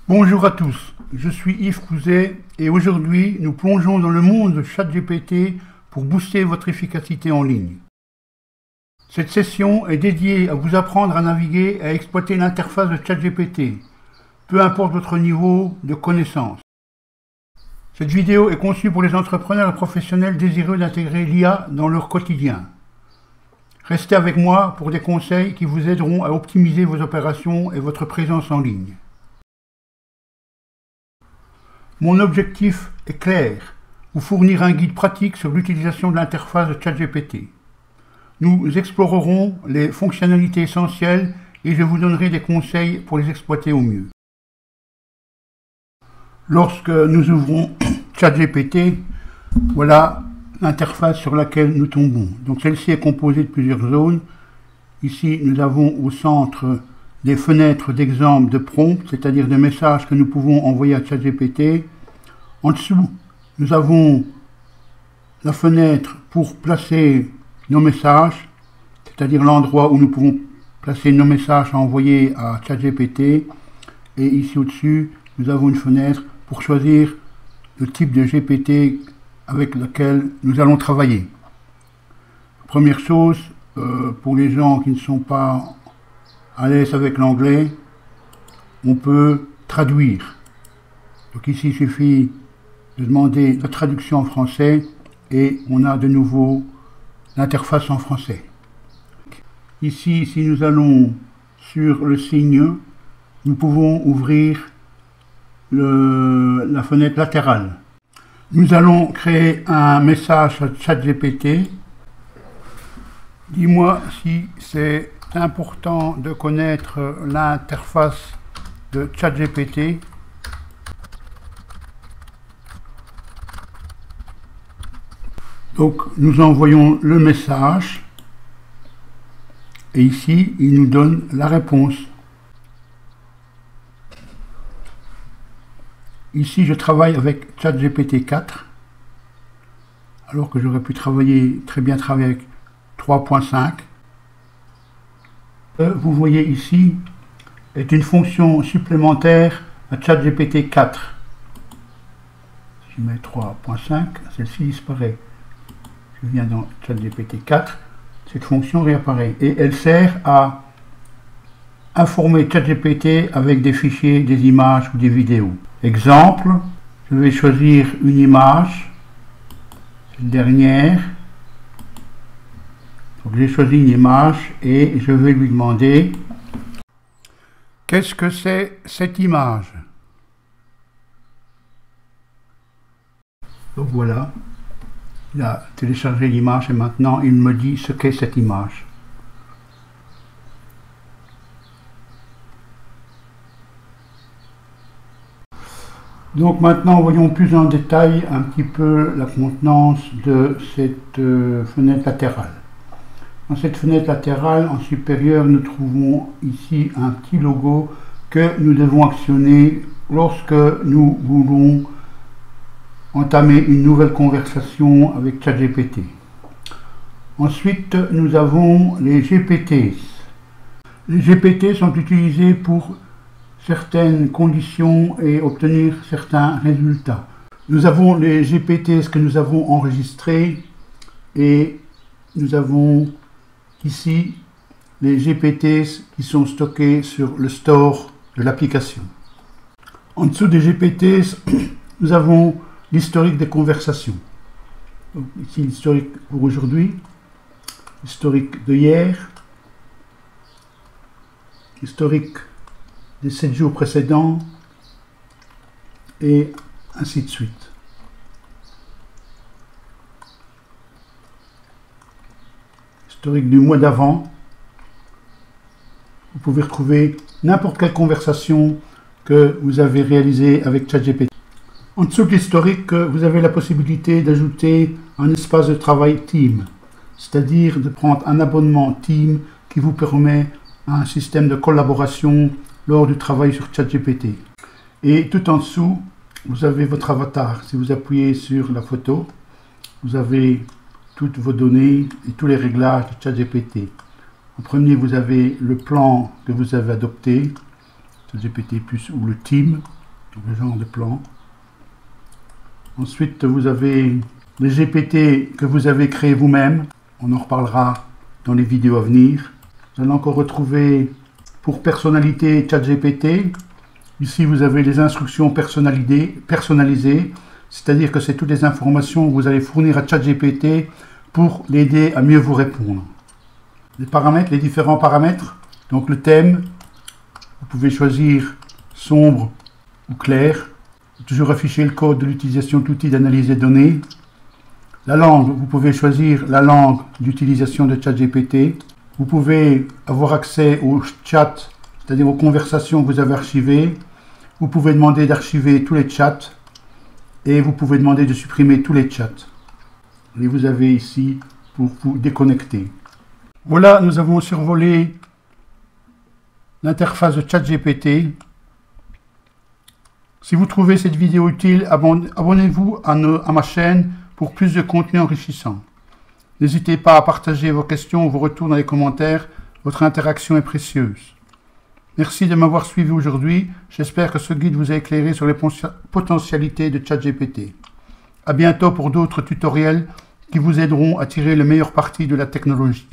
Bonjour à tous, je suis Yves Couzet et aujourd'hui nous plongeons dans le monde de ChatGPT pour booster votre efficacité en ligne. Cette session est dédiée à vous apprendre à naviguer et à exploiter l'interface de ChatGPT, peu importe votre niveau de connaissance. Cette vidéo est conçue pour les entrepreneurs et professionnels désireux d'intégrer l'IA dans leur quotidien. Restez avec moi pour des conseils qui vous aideront à optimiser vos opérations et votre présence en ligne. Mon objectif est clair, vous fournir un guide pratique sur l'utilisation de l'interface de ChatGPT. Nous explorerons les fonctionnalités essentielles et je vous donnerai des conseils pour les exploiter au mieux. Lorsque nous ouvrons ChatGPT, voilà l'interface sur laquelle nous tombons. Donc celle-ci est composée de plusieurs zones. Ici, nous avons au centre des fenêtres d'exemple de prompt, c'est-à-dire des messages que nous pouvons envoyer à ChatGPT. En dessous, nous avons la fenêtre pour placer nos messages, c'est-à-dire l'endroit où nous pouvons placer nos messages à envoyer à ChatGPT. Et ici au-dessus, nous avons une fenêtre pour choisir le type de GPT avec lequel nous allons travailler. Première chose, pour les gens qui ne sont pas à l'aise avec l'anglais, on peut traduire. Donc ici, il suffit de demander la traduction en français et on a de nouveau l'interface en français. Ici, si nous allons sur le signe, nous pouvons ouvrir la fenêtre latérale. Nous allons créer un message à ChatGPT. Dis-moi si c'est important de connaître l'interface de ChatGPT. Donc nous envoyons le message et ici il nous donne la réponse. Ici je travaille avec ChatGPT 4 alors que j'aurais pu très bien travailler avec 3.5. Vous voyez ici est une fonction supplémentaire à ChatGPT 4. Si je mets 3.5, celle-ci disparaît. Je viens dans ChatGPT 4, cette fonction réapparaît et elle sert à informer ChatGPT avec des fichiers, des images ou des vidéos. Exemple, je vais choisir une image, cette dernière. Donc j'ai choisi une image et je vais lui demander qu'est-ce que c'est cette image. Donc voilà. Il a téléchargé l'image et maintenant il me dit ce qu'est cette image. Donc maintenant voyons plus en détail un petit peu la contenance de cette fenêtre latérale. Dans cette fenêtre latérale en supérieur nous trouvons ici un petit logo que nous devons actionner lorsque nous voulons entamer une nouvelle conversation avec ChatGPT. Ensuite, nous avons les GPT. Les GPT sont utilisés pour certaines conditions et obtenir certains résultats. Nous avons les GPT que nous avons enregistrés et nous avons ici les GPT qui sont stockés sur le store de l'application. En dessous des GPT, nous avons l'historique des conversations. Donc, ici l'historique pour aujourd'hui, l'historique de hier, l'historique des 7 jours précédents, et ainsi de suite. Historique du mois d'avant. Vous pouvez retrouver n'importe quelle conversation que vous avez réalisée avec ChatGPT. En dessous de l'historique, vous avez la possibilité d'ajouter un espace de travail Team, c'est-à-dire de prendre un abonnement Team qui vous permet un système de collaboration lors du travail sur ChatGPT. Et tout en dessous, vous avez votre avatar. Si vous appuyez sur la photo, vous avez toutes vos données et tous les réglages de ChatGPT. En premier, vous avez le plan que vous avez adopté, ChatGPT+ ou le Team. Donc, le genre de plan. Ensuite, vous avez les GPT que vous avez créés vous-même. On en reparlera dans les vidéos à venir. Vous allez encore retrouver pour personnalité ChatGPT. Ici, vous avez les instructions personnalisées, c'est-à-dire que c'est toutes les informations que vous allez fournir à ChatGPT pour l'aider à mieux vous répondre. Les paramètres, les différents paramètres. Donc le thème, vous pouvez choisir sombre ou clair. Toujours afficher le code de l'utilisation de l'outil d'analyse des données. La langue, vous pouvez choisir la langue d'utilisation de ChatGPT. Vous pouvez avoir accès au chat, c'est-à-dire aux conversations que vous avez archivées. Vous pouvez demander d'archiver tous les chats et vous pouvez demander de supprimer tous les chats. Et vous avez ici pour vous déconnecter. Voilà, nous avons survolé l'interface de ChatGPT. Si vous trouvez cette vidéo utile, abonnez-vous à ma chaîne pour plus de contenu enrichissant. N'hésitez pas à partager vos questions ou vos retours dans les commentaires. Votre interaction est précieuse. Merci de m'avoir suivi aujourd'hui. J'espère que ce guide vous a éclairé sur les potentialités de ChatGPT. À bientôt pour d'autres tutoriels qui vous aideront à tirer le meilleur parti de la technologie.